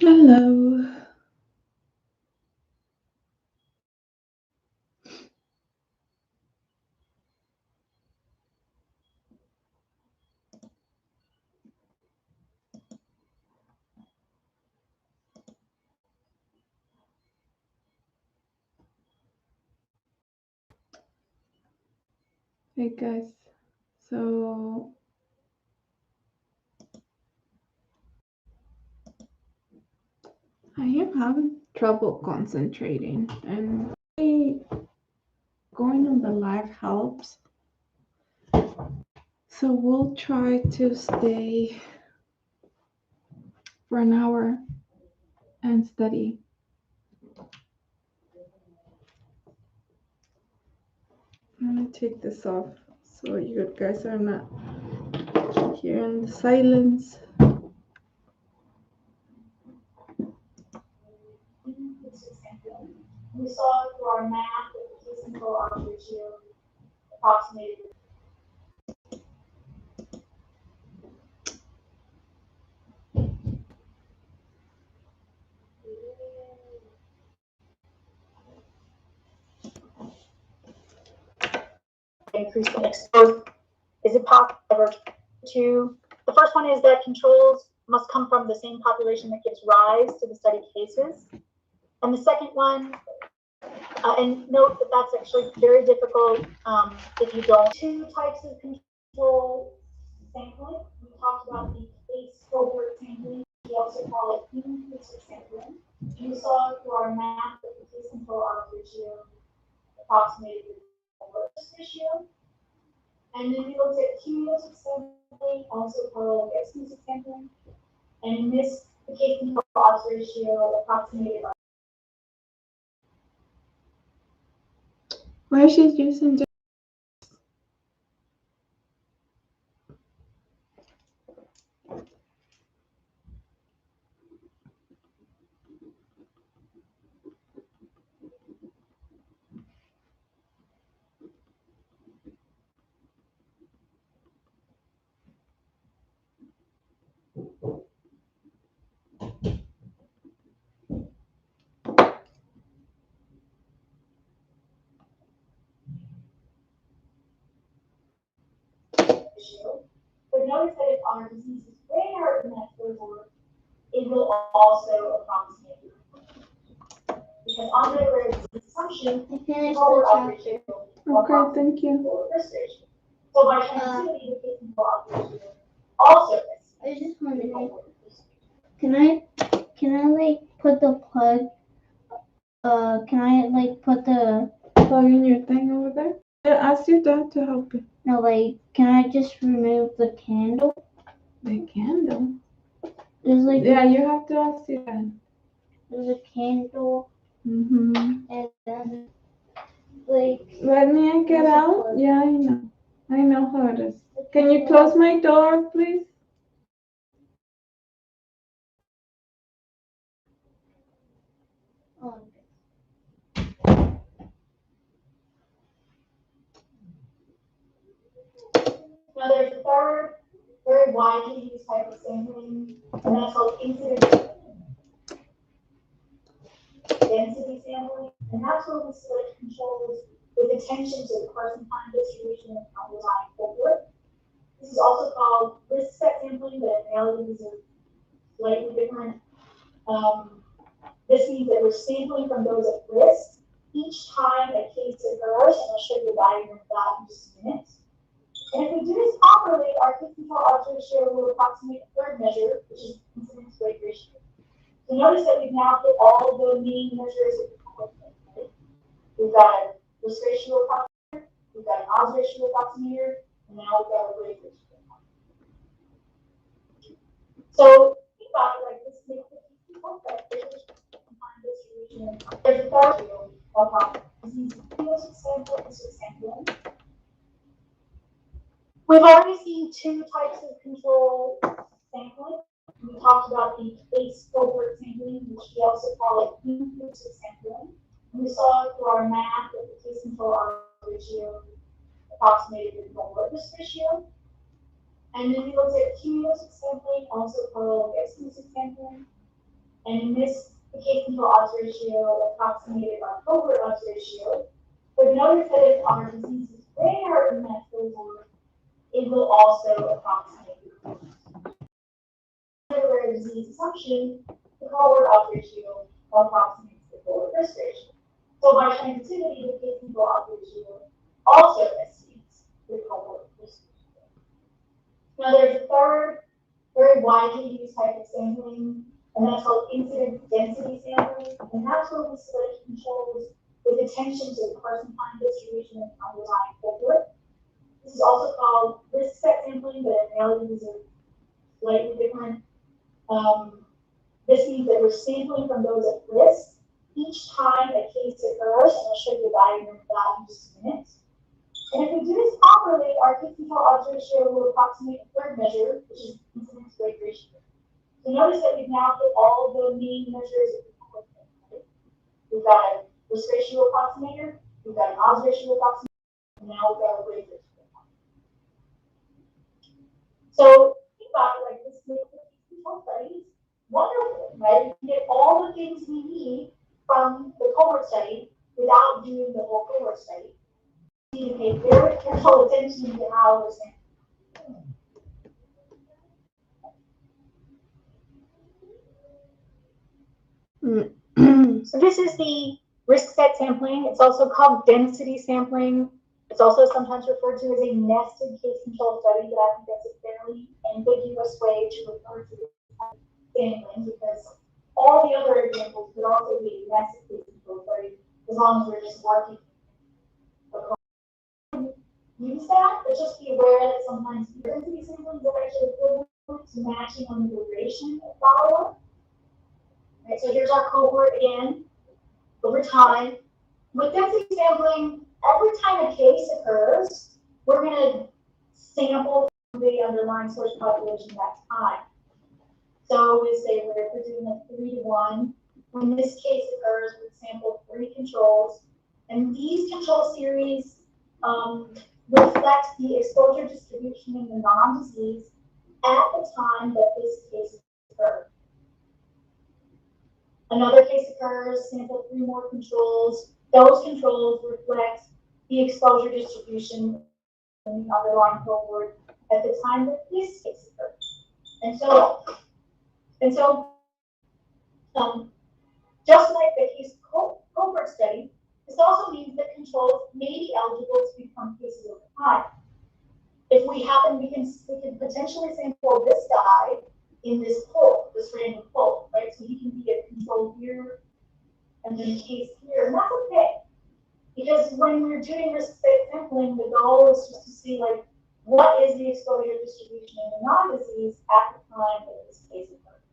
Hello. Hey guys. So I am having trouble concentrating and going on the live helps. So we'll try to stay for an hour and study. I'm gonna take this off so you guys are not hearing the silence. We saw through our math that the case control odds ratio approximated. Increase in exposure. Is it possible to? The first one is that controls must come from the same population that gives rise to the study cases. And the second one, and note that that's actually very difficult if you don't. Two types of control sampling. We talked about the case cohort sampling. We also call it inclusive sampling. You saw through our math that the case control odds ratio approximated the first ratio. And then we looked at cumulative sampling, also called exclusive sampling. And in this, the case control odds ratio approximated by. Why is she using But notice that if our disease is rare in that cohort, it will also approximate. Because on the rare disease assumption, cohort odds ratio will Okay, thank you. risk ratio. So by transitivity, the case control odds ratio also I just wondering, can I like put the plug? Can I like put the Plug in your thing over there. Ask your dad to help you. no like? Can I just remove the candle? The candle. There's like Yeah, you have to ask your dad. there's a candle Mm-hmm. and then like Let me get out. Yeah, I know. I know how it is. Can you close my door, please? oh, Now there's a third, very widely used type of sampling, and that's called incidence density sampling. And that's where we select controls with attention to the person time distribution and underlying cohort. This is also called risk set sampling, but in reality these are slightly different. This means that we're sampling from those at risk each time a case occurs, and I'll show you a diagram of that in just a minute. And if we do this properly, our case control odds ratio will approximate a third measure, which is incidence rate ratio. So notice that we've now hit all of the main measures of the cohort. Right? We've got a risk ratio approximator, we've got an odds ratio approximator, and now we've got a rate ratio approximator. So think about it like this: make the case control distribution. There's a third ratio of sampling. We've already seen two types of control sampling. We talked about the case cohort sampling, which we also call it inclusive sampling. And we saw through our math that the case control odds ratio approximated the cohort risk ratio. And then we looked at cumulative sampling, also called exclusive sampling. And in this, the case control odds ratio approximated our cohort odds ratio. But notice that if our disease is rare in that cohort, it will also approximate the cohort. Another rare disease assumption, the cohort odds ratio approximates the cohort risk ratio. So by transitivity, the case control odds ratio also estimates the cohort risk ratio. Now there's a third very widely used type of sampling, and that's called incidence density sampling. And that's where we select controls with attention to the person-time distribution and underlying cohort. This is also called risk set sampling, but in reality these are slightly different. This means that we're sampling from those at risk each time a case occurs, and I'll show you the diagram of that in just a minute. And if we do this properly, our case control odds ratio will approximate a third measure, which is incidence rate ratio. So notice that we've now hit all of the main measures of the cohort. We've got a risk ratio approximator, we've got an odds ratio approximator, and now we've got a rate ratio approximator. So think about it like this makes the case control studies wonderful, right? We get all the things we need from the cohort study without doing the whole cohort study. You need to pay very careful attention to how we're sampling. So this is the risk set sampling. It's also called density sampling. It's also sometimes referred to as a nested case control study, but I think that's a fairly ambiguous way to refer to this sampling because all the other examples could also be nested case control study as long as we're just working. Use that, but just be aware that sometimes density sampling is actually equivalent to matching on the duration of follow-up. Right, so here's our cohort again, over time. With density sampling, every time a case occurs, we're going to sample the underlying source population that time. So we say if we're doing a 3-to-1, when this case occurs, we sample 3 controls, and these control series reflect the exposure distribution in the non-disease at the time that this case occurred. Another case occurs, sample 3 more controls. Those controls reflect the exposure distribution in the underlying cohort at the time that this case occurred. And so just like the case cohort study, this also means that controls may be eligible to become cases over time. If we happen, we can potentially sample this guy in this poll, this random poll, right? So he can be a control here and then a case here, and that's okay. Because when we're doing risk-based sampling, the goal is just to see like what is the exposure distribution in the non-disease at the time that this case occurs.